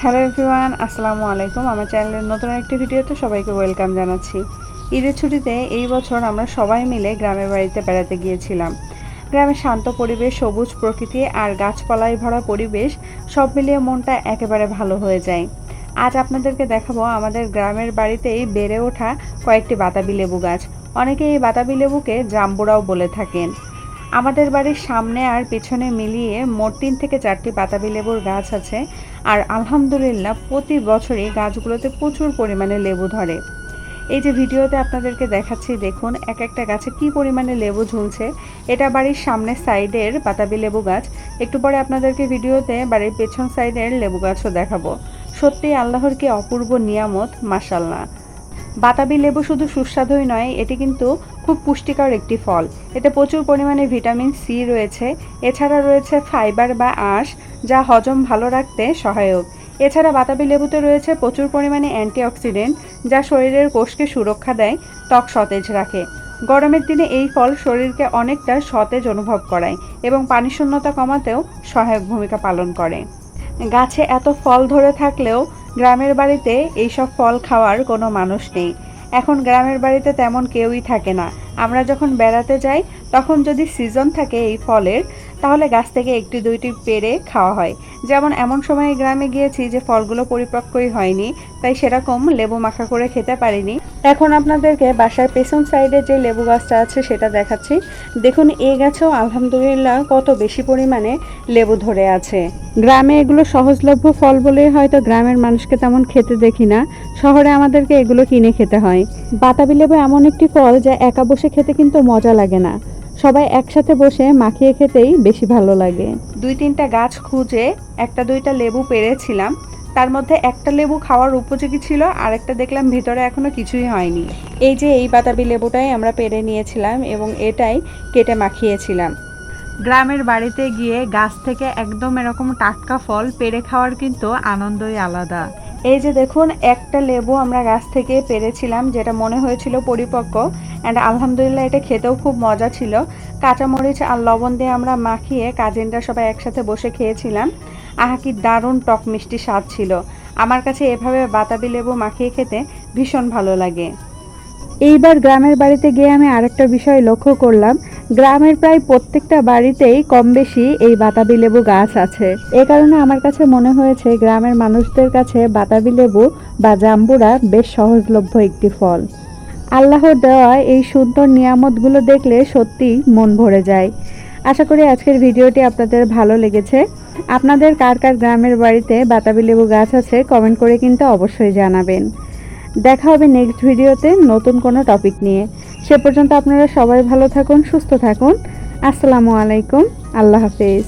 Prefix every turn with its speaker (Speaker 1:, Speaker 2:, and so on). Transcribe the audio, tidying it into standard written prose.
Speaker 1: Hello everyone, আসসালামু আলাইকুম। আমার চ্যানেলের নতুন একটি ভিডিওতে সবাইকে ওয়েলকাম জানাচ্ছি। ঈদের ছুটিতে এই বছর আমরা সবাই মিলে গ্রামের বাড়িতে বেড়াতে গিয়েছিলাম। গ্রামের শান্ত পরিবেশ, সবুজ প্রকৃতি আর গাছপালায় ভরা পরিবেশ সব মিলিয়ে মনটা একেবারে ভালো হয়ে যায়। আজ আপনাদেরকে দেখাবো আমাদের গ্রামের বাড়িতেই বেড়ে ওঠা কয়েকটি বাতাবি লেবু গাছ। অনেকে এই বাতাবি লেবুকে জাম্বুরাও বলে থাকেন। আমাদের বাড়ির সামনে আর পেছনে মিলিয়ে মোট ৩ থেকে ৪টি বাতাবি লেবুর গাছ আছে। আর আলহামদুলিল্লাহ প্রতি বছরই গাছগুলোতে প্রচুর পরিমাণে লেবু ধরে। এই যে ভিডিওতে আপনাদেরকে দেখাচ্ছি, দেখুন এক একটা গাছে কি পরিমাণে লেবু ঝুলছে। এটা বাড়ির সামনের সাইডের বাতাবি লেবু গাছ। একটু পরে আপনাদেরকে ভিডিওতে বাড়ির পেছন সাইডের লেবু গাছও দেখাবো। সত্যিই আল্লাহর কি অপূর্ব নিয়ামত, মাশাআল্লাহ। বাতাবি লেবু শুধু সুস্বাদুই নয়, এটি কিন্তু খুব পুষ্টিকর একটি ফল। এতে প্রচুর পরিমাণে ভিটামিন সি রয়েছে। এছাড়া রয়েছে ফাইবার বা আঁশ, যা হজম ভালো রাখতে সহায়ক। এছাড়া বাতাবি লেবুতে রয়েছে প্রচুর পরিমাণে অ্যান্টিঅক্সিডেন্ট, যা শরীরের কোষকে সুরক্ষা দেয়, ত্বক সতেজ রাখে। গরমের দিনে এই ফল শরীরকে অনেকটা সতেজ অনুভব করায় এবং পানিশূন্যতা কমাতেও সহায়ক ভূমিকা পালন করে। গাছে এত ফল ধরে থাকলেও গ্রামের বাড়িতে এইসব ফল খাওয়ার কোনো মানুষ নেই। এখন গ্রামের বাড়িতে তেমন কেউই থাকে না। আমরা যখন বেড়াতে যাই তখন যদি সিজন থাকে এই ফলের, তাহলে গাছ থেকে একটি দুইটি পেড়ে খাওয়া হয়। যেমন এমন সময় গ্রামে গিয়েছি যে ফলগুলো পরিপক্কই হয়নি, তাই সেরকম লেবু মাখা করে খেতে পারিনি। এখন আপনাদেরকে বাসার পেছন সাইডে যে লেবু গাছটা আছে সেটা দেখাচ্ছি। দেখুন এই গাছেও আলহামদুলিল্লাহ কত বেশি পরিমাণে লেবু ধরে আছে। গ্রামে এগুলো সহজলভ্য ফল বলেই হয়তো গ্রামের মানুষকে তেমন খেতে দেখি না। শহরে আমাদেরকে এগুলো কিনে খেতে হয়। বাতাবি লেবু এমন একটি ফল যা একা বসে খেতে কিন্তু মজা লাগে না, সবাই একসাথে বসে মাখিয়ে খেতেই বেশি ভালো লাগে। ২-৩টা গাছ খুঁজে একটা দুইটা লেবু পেড়েছিলাম। তার মধ্যে একটা লেবু খাওয়ার উপযোগী ছিল, আর একটা দেখলাম ভিতরে এখনো কিছুই হয়নি। এই যে এই বাতাবি লেবুটাই আমরা পেড়ে নিয়েছিলাম এবং এটাই কেটে মাখিয়েছিলাম। গ্রামের বাড়িতে গিয়ে গাছ থেকে একদম এরকম টাটকা ফল পেড়ে খাওয়ার কিন্তু আনন্দই আলাদা। এই যে দেখুন একটা লেবু আমরা গাছ থেকে পেড়েছিলাম, যেটা মনে হয়েছিল পরিপক্ক। অ্যান্ড আলহামদুলিল্লাহ এটা খেতেও খুব মজা ছিল। কাঁচামরিচ আর লবণ দিয়ে আমরা মাখিয়ে কাজিনরা সবাই একসাথে বসে খেয়েছিলাম। আহা কি দারুণ টক মিষ্টি স্বাদ ছিল। আমার কাছে এভাবে বাতাবি লেবু মাখিয়ে খেতে ভীষণ ভালো লাগে। এইবার গ্রামের বাড়িতে গিয়ে আমি আরেকটা বিষয় লক্ষ্য করলাম, গ্রামের প্রায় প্রত্যেকটা বাড়িতেই কম বেশি এই বাতাবি লেবু গাছ আছে। এ কারণে আমার কাছে মনে হয়েছে গ্রামের মানুষদের কাছে বাতাবি লেবু বা জাম্বুরা বেশ সহজলভ্য একটি ফল। আল্লাহর দেওয়া এই সুন্দর নিয়ামতগুলো দেখলে সত্যিই মন ভরে যায়। আশা করি আজকের ভিডিওটি আপনাদের ভালো লেগেছে। আপনাদের কার কার গ্রামের বাড়িতে বাতাবি লেবু গাছ আছে কমেন্ট করে কিন্তু অবশ্যই জানাবেন। দেখা হবে নেক্সট ভিডিওতে নতুন কোনো টপিক নিয়ে। সে পর্যন্ত আপনারা সবাই ভালো থাকুন, সুস্থ থাকুন। আসসালামু আলাইকুম, আল্লাহ হাফেজ।